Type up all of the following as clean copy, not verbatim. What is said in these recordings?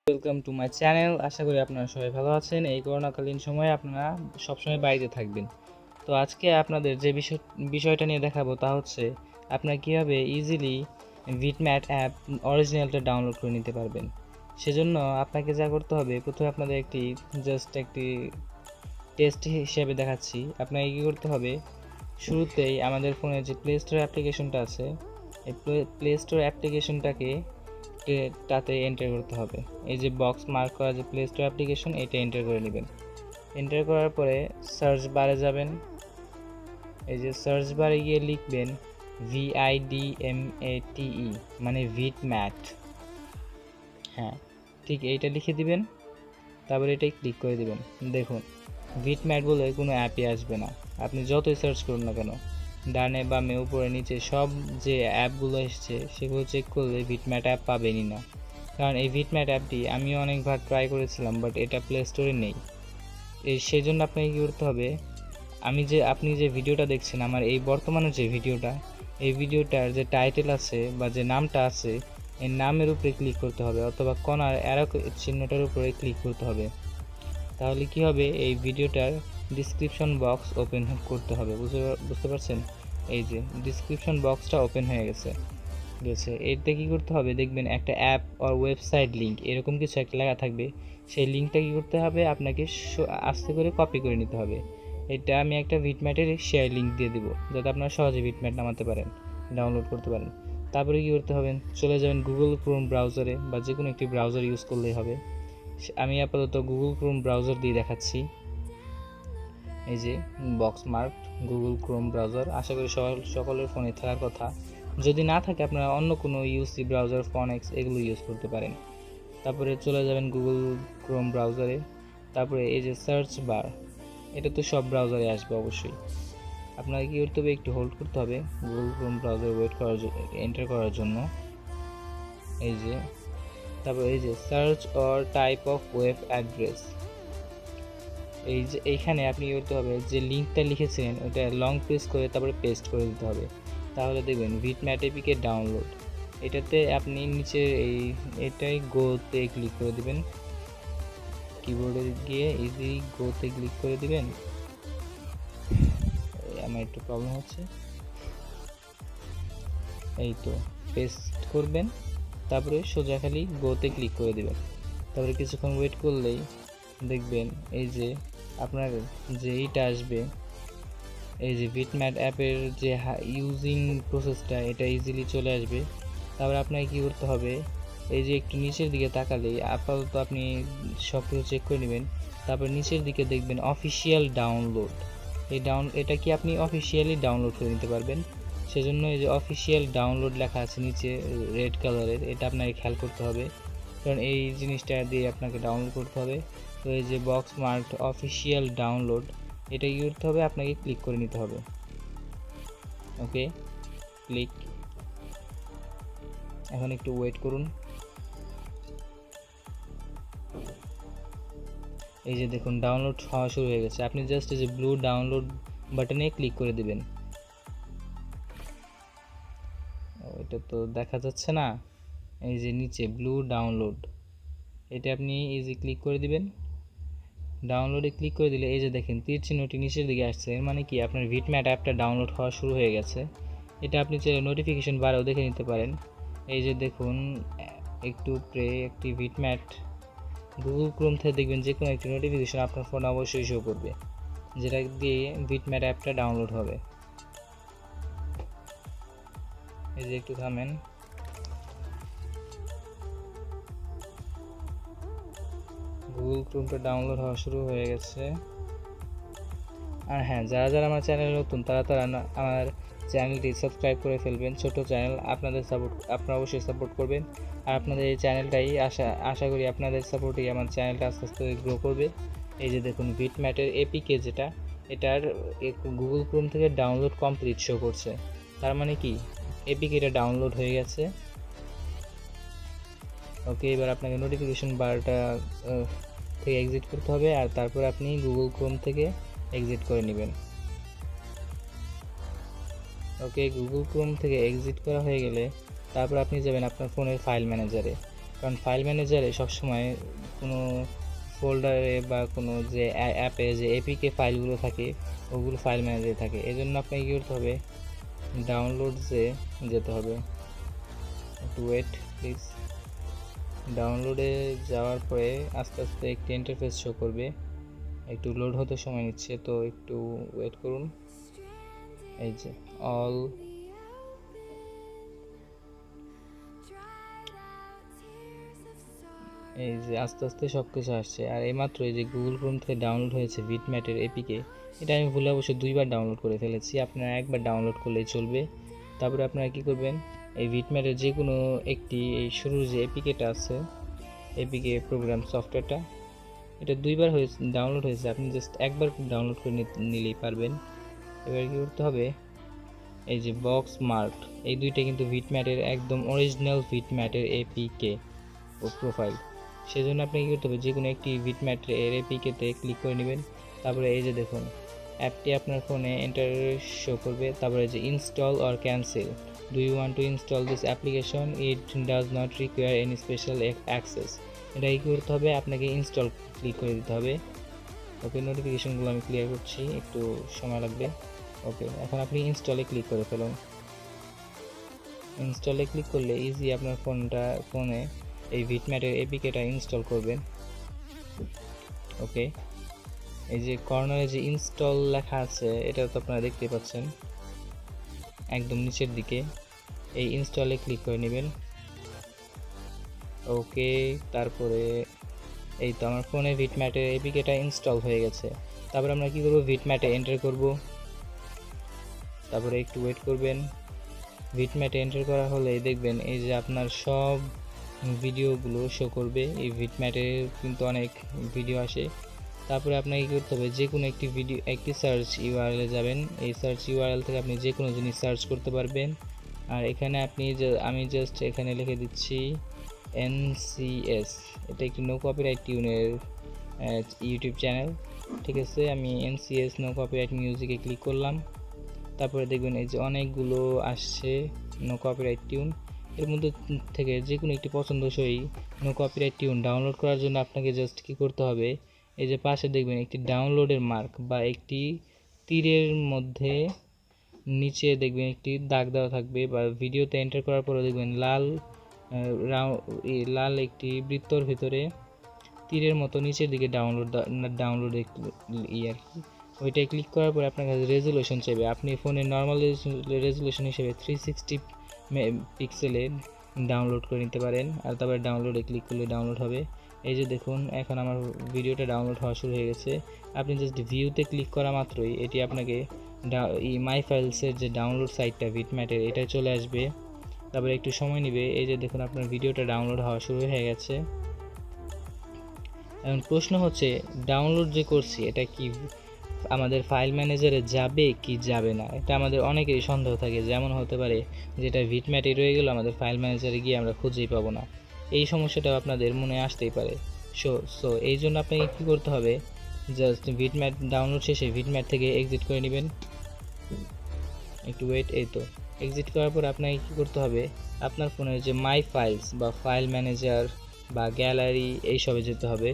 Welcome to my channel. আশা করি আপনারা সবাই ভালো আছেন। এই করোনাকালীন সময়ে আপনারা সবসময় বাড়িতে থাকবেন। তো আজকে আপনাদের যে বিষয়টা নিয়ে দেখাবো তা হচ্ছে আপনারা কীভাবে ইজিলি ভিটম্যাট অ্যাপ অরিজিনালটা ডাউনলোড করে নিতে পারবেন। সেজন্য আপনাকে যা করতে হবে, প্রথমে আপনাদের একটি টেস্ট হিসেবে দেখাচ্ছি। আপনাকে কী করতে হবে, শুরুতেই আমাদের ফোনে যে প্লে স্টোর অ্যাপ্লিকেশনটা আছে, এই প্লে স্টোর অ্যাপ্লিকেশনটাকে তাতে এন্টার করতে হবে। এই যে বক্স মার্ক করা যে প্লে স্টোর অ্যাপ্লিকেশন, এটা এন্টার করে নেবেন। এন্টার করার পরে সার্চ বারে যাবেন। এই যে সার্চ বারে গিয়ে লিখবেন VIDMATE, মানে ভিটম্যাট। হ্যাঁ, ঠিক এইটা লিখে দিবেন। তারপরে এটাই ক্লিক করে দিবেন। দেখুন, ভিটম্যাট বলে কোনো অ্যাপই আসবে না। আপনি যতই সার্চ করুন না কেন, ডানে বামে উপরে নিচে সব যে অ্যাপগুলো এসছে সেগুলো চেক করলে ভিটম্যাট অ্যাপ পাবেনই না। কারণ এই ভিটম্যাট অ্যাপটি আমিও অনেকবার ট্রাই করেছিলাম, বাট এটা প্লে স্টোরে নেই। সেই জন্য আপনাকে কী করতে হবে, আপনি যে ভিডিওটা দেখছেন, আমার এই বর্তমানে যে ভিডিওটা, এই ভিডিওটার যে টাইটেল আছে বা যে নামটা আছে, এই নামের উপরে ক্লিক করতে হবে, অথবা কোণার অ্যারো চিহ্নটার উপরে ক্লিক করতে হবে। তাহলে কি হবে, এই ভিডিওটার ডিসক্রিপশন বক্স ওপেন করতে হবে। বুঝতে পারছেন? এই যে ডিসক্রিপশন বক্সটা ওপেন হয়ে গেছে। এতে কী করতে হবে, দেখবেন একটা অ্যাপ আর ওয়েবসাইট লিঙ্ক এরকম কিছু একটা লেখা থাকবে। সেই লিঙ্কটা কী করতে হবে, আপনাকে আস্তে করে কপি করে নিতে হবে। এটা আমি একটা ভিটম্যাটের শেয়ার লিঙ্ক দিয়ে দেবো, যাতে আপনারা সহজে ভিটম্যাট নামাতে পারেন, ডাউনলোড করতে পারেন। তারপরে কী করতে হবে, চলে যাবেন গুগল ক্রোম ব্রাউজারে, বা যে কোনো একটি ব্রাউজার ইউজ করলেই হবে। আমি আপাতত গুগল ক্রোম ব্রাউজার দিয়ে দেখাচ্ছি। এই যে box mark Google Chrome browser, আশা করি সকলের ফোনে থাকার কথা। যদি না থাকে, আপনারা অন্য কোনো ইউসি ব্রাউজার, ফনেক্স এগুলো ইউজ করতে পারেন। তারপরে চলে যাবেন গুগল ক্রোম ব্রাউজারে। তারপরে এই যে সার্চ বার, এটা তো সব ব্রাউজারে আসবে অবশ্যই। আপনাকে কী করতে হবে, একটু হোল্ড করতে হবে গুগল ক্রোম ব্রাউজার এন্টার করার জন্য। এই যে তারপর এই যে search or type of web address, এই যে এইখানে আপনি করতে হবে, যে লিঙ্কটা লিখেছিলেন ওটা লং প্রেস করে তারপরে পেস্ট করে দিতে হবে। তাহলে দেখবেন ভিটম্যাট এপিকে ডাউনলোড, এটাতে আপনি নিচে এটাই গোতে ক্লিক করে দিবেন। কিবোর্ডে গিয়ে ইজি গোতে ক্লিক করে দিবেন। আমার একটু প্রবলেম হচ্ছে, এই তো পেস্ট করবেন, তারপরে সোজা খালি গোতে ক্লিক করে দিবেন। তারপরে কিছুক্ষণ ওয়েট করলেই দেখবেন এই যে আপনার যে এইটা আসবে, এই যে ভিটম্যাট অ্যাপের যে ইউজিং প্রসেসটা, এটা ইজিলি চলে আসবে। তারপরে আপনাকে কী করতে হবে, এই যে একটু নিচের দিকে তাকালেই আপাতত আপনি সব কিছু চেক করে নেবেন। তারপর নিচের দিকে দেখবেন অফিসিয়াল ডাউনলোড, এটা কি আপনি অফিসিয়ালি ডাউনলোড করে নিতে পারবেন। সেজন্য এই যে অফিসিয়াল ডাউনলোড লেখা আছে নিচে রেড কালারের, এটা আপনাকে খেয়াল করতে হবে, কারণ এই জিনিসটা দিয়ে আপনাকে ডাউনলোড করতে হবে। তো এই যে বক্স মার্কড অফিসিয়াল ডাউনলোড, এটা কি করতে হবে, আপনাকে ক্লিক করে নিতে হবে। ওকে, ক্লিক। এখন একটু ওয়েট করুন। এই যে দেখুন ডাউনলোড হওয়া শুরু হয়ে গেছে। আপনি জাস্ট এই যে ব্লু ডাউনলোড বাটনে ক্লিক করে দিবেন। এটা তো দেখা যাচ্ছে না, এই যে নিচে ব্লু ডাউনলোড, এটা আপনি ইজি ক্লিক করে দিবেন। ডাউনলোডে ক্লিক করে দিলে এই যে দেখেন তীর চিহ্নটি নিচের দিকে আসছে, এর মানে কি আপনার ভিটম্যাট অ্যাপটা ডাউনলোড হওয়া শুরু হয়ে গেছে। এটা আপনি চাইলে নোটিফিকেশন বারেও দেখে নিতে পারেন। এই যে দেখুন একটু একটি ভিটম্যাট, গুগল ক্রোম থেকে দেখবেন যে কোনো একটি নোটিফিকেশন আপনার ফোনে অবশ্যই শো করবে, যেটা দিয়ে ভিটম্যাট অ্যাপটা ডাউনলোড হবে। এই যে একটু থামেন। গুগল ক্রোমটা ডাউনলোড হওয়া শুরু হয়ে গেছে। আর হ্যাঁ, যারা আমার চ্যানেলে নতুন তারা আমার চ্যানেলটি সাবস্ক্রাইব করে ফেলবেন। ছোট চ্যানেল, আপনারা অবশ্যই সাপোর্ট করবেন। আর আপনাদের এই চ্যানেলটাই আশা করি আপনাদের সাপোর্টেই আমার চ্যানেলটা আস্তে আস্তে গ্রো করবে। এই যে দেখুন ভিটম্যাটের এপিকে যেটা, এটার গুগল ক্রোম থেকে ডাউনলোড কমপ্লিট শো করছে, তার মানে কি এপিকে এটা ডাউনলোড হয়ে গেছে। ওকে, এবার আপনাকে নোটিফিকেশন বারটা থেকে এক্সিট করতে হবে, আর তারপর আপনি গুগল ক্রোম থেকে এক্সিট করে নেবেন। ওকে, গুগল ক্রোম থেকে এক্সিট করা হয়ে গেলে তারপর আপনি যাবেন আপনার ফোনের ফাইল ম্যানেজারে। কারণ ফাইল ম্যানেজারে সবসময় কোনো ফোল্ডারে বা কোনো যে অ্যাপে যে এপিকে ফাইলগুলো থাকে ওগুলো ফাইল ম্যানেজারে থাকে। এই জন্য আপনাকে কী করতে হবে, ডাউনলোডসে যেতে হবে। একটু ওয়েট প্লিজ। ডাউনলোডে যাওয়ার পরে আস্তে আস্তে একটি ইন্টারফেস শো করবে, একটু লোড হতে সময় নিচ্ছে, তো একটু ওয়েট করুন। এই যে অল এই যে আস্তে আস্তে সব কিছু আসছে। আর এইমাত্র এই যে গুগল ক্রোম থেকে ডাউনলোড হয়েছে ভিটম্যাটের এপিকে, এটা আমি ভুলে অবশ্য 2বার ডাউনলোড করে ফেলেছি, আপনারা একবার ডাউনলোড করলেই চলবে। তারপরে আপনারা কি করবেন, এই ভিটম্যাটের যে কোনো একটি এই শুরুর যে এপিকেটা আছে, এপিকে প্রোগ্রাম সফটওয়্যারটা, এটা 2বার হয়েছে ডাউনলোড হয়েছে, আপনি জাস্ট একবার ডাউনলোড করে নিলেই পারবেন। এবার কী করতে হবে, এই যে বক্স মার্ক, এই দুইটা কিন্তু ভিটম্যাটের একদম অরিজিনাল ভিটম্যাটের এপিকে ও প্রোফাইল। সেজন্য আপনি কী করতে হবে, যে কোনো একটি ভিটম্যাটের এপিকেতে ক্লিক করে নেবেন। তারপরে এই যে দেখুন অ্যাপটি আপনার ফোনে এন্টার শো করবে। তারপরে যে install or cancel, do you want to install this application, it does not require any special access. এটা কী করতে হবে, আপনাকে ইনস্টল ক্লিক করে দিতে হবে। ওকে, নোটিফিকেশনগুলো আমি ক্লিয়ার করছি, একটু সময় লাগবে। ওকে, এখন আপনি ইনস্টলে ক্লিক করে ফেলুন। ইনস্টলে ক্লিক করলে ইজি আপনার ফোনে এই ভিটম্যাটের এপিকেটা ইনস্টল করবেন। ওকে, এই যে কর্নারে যে ইনস্টল লেখা আছে এটা তো আপনারা দেখতে পাচ্ছেন একদম নিচের দিকে, এই ইনস্টলে ক্লিক করে নেবেন। ওকে, তারপরে এই তো আমার ফোনে ভিটম্যাটের এপিকেটা ইনস্টল হয়ে গেছে। তারপরে আমরা কি করব, ভিটম্যাটে এন্টার করব। তারপরে একটু ওয়েট করবেন। ভিটম্যাটে এন্টার করা হলে দেখবেন এই যে আপনার সব ভিডিওগুলো শো করবে। এই ভিটম্যাটে কিন্তু অনেক ভিডিও আসে। তারপরে আপনাকে কী করতে হবে, যে কোনো একটি ভিডিও একটি সার্চ ইউআরএলে যাবেন। এই সার্চ ইউআরএল থেকে আপনি যে কোনো জিনিস সার্চ করতে পারবেন। আর এখানে আমি জাস্ট এখানে লিখে দিচ্ছি NCS, এটা একটি নো কপিরাইট টিউনের ইউটিউব চ্যানেল, ঠিক আছে। আমি NCS নো কপিরাইট মিউজিকে ক্লিক করলাম। তারপরে দেখবেন এই যে অনেকগুলো আসছে নো কপিরাইট টিউন, এর মধ্যে থেকে যে কোনো একটি পছন্দসই নো কপিরাইট টিউন ডাউনলোড করার জন্য আপনাকে জাস্ট কী করতে হবে, এই যে পাশে দেখবেন একটি ডাউনলোডের মার্ক বা একটি তীরের মধ্যে নিচে দেখবেন একটি দাগ দেওয়া থাকবে, বা ভিডিওতে এন্টার করার পরে দেখবেন লাল একটি বৃত্তর ভিতরে তীরের মতো নিচের দিকে ডাউনলোড আর কি, ওইটাই ক্লিক করার পরে আপনার কাছে রেজুলেশন চাইবে। আপনি ফোনের নর্মাল রেজুলেশন হিসেবে 360 পিক্সেলে ডাউনলোড করে নিতে পারেন। আর তারপরে ডাউনলোডে ক্লিক করলে ডাউনলোড হবে। এই যে দেখুন এখন আমার ভিডিওটা ডাউনলোড হওয়া শুরু হয়ে গেছে। আপনি জাস্ট ভিউতে ক্লিক করা মাত্রই এটি আপনাকে মাই ফাইলসের যে ডাউনলোড সাইটটা ভিটম্যাটের, এটাই চলে আসবে। তারপরে একটু সময় নেবে। এই যে দেখুন আপনার ভিডিওটা ডাউনলোড হওয়া শুরু হয়ে গেছে। এখন প্রশ্ন হচ্ছে, ডাউনলোড যে করছি এটা কি আমাদের ফাইল ম্যানেজারে যাবে কি যাবে না, এটা আমাদের অনেকেরই সন্দেহ থাকে। যেমন হতে পারে যেটা ভিটম্যাটে রয়ে গেল, আমাদের ফাইল ম্যানেজারে গিয়ে আমরা খুঁজেই পাবো না। এই সমস্যাটাও আপনাদের মনে আসতেই পারে। সো এই জন্য আপনাকে কী করতে হবে, জাস্ট ভিটম্যাট ডাউনলোড শেষে ভিটম্যাট থেকে এক্সিট করে নেবেন। একটু ওয়েট, এই তো এক্সিট করার পর আপনাকে কী করতে হবে, আপনার ফোনের যে মাই ফাইলস বা ফাইল ম্যানেজার বা গ্যালারি এইসবে যেতে হবে।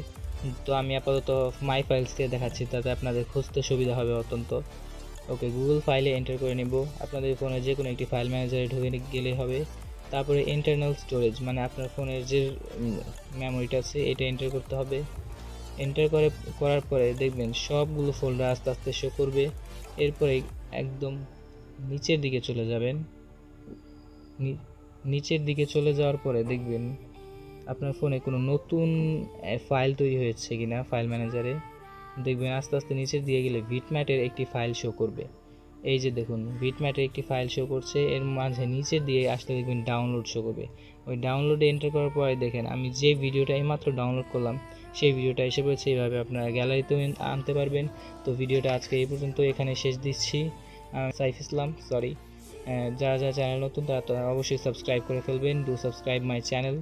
তো আমি আপাতত মাই ফাইলসকে দেখাচ্ছি, তাতে আপনাদের খুঁজতে সুবিধা হবে অত্যন্ত। ওকে, গুগল ফাইলে এন্টার করে নেব। আপনাদের ফোনে যে কোনো একটি ফাইল ম্যানেজারে ঢুকে গেলে হবে। তারপরে ইন্টারনাল স্টোরেজ, মানে আপনার ফোনের যে মেমোরিটা আছে এটা এন্টার করতে হবে। এন্টার করার পরে দেখবেন সবগুলো ফোল্ডার আস্তে আস্তে শো করবে। এরপরে একদম নিচের দিকে চলে যাবেন। নিচের দিকে চলে যাওয়ার পরে দেখবেন আপনার ফোনে কোনো নতুন ফাইল তৈরি হয়েছে কিনা ফাইল ম্যানেজারে, দেখবেন আস্তে আস্তে নিচের দিয়ে গেলে ভিটম্যাটের একটি ফাইল শো করবে। এই যে দেখুন ভিটম্যাটের একটি ফাইল শো করছে, এর মাঝে নিচের দিয়ে আসলে দেখবেন ডাউনলোড শো করবে। ওই ডাউনলোডে এন্টার করার পরে দেখেন আমি যে ভিডিওটা এইমাত্র ডাউনলোড করলাম সেই ভিডিওটা এসে পড়েছে। এইভাবে আপনারা গ্যালারিতেও আনতে পারবেন। তো ভিডিওটা আজকে এই পর্যন্ত এখানে শেষ দিচ্ছি। সাইফ ইসলাম, সরি। যারা চ্যানেল নতুন তারা অবশ্যই সাবস্ক্রাইব করে ফেলবেন। Do subscribe my channel.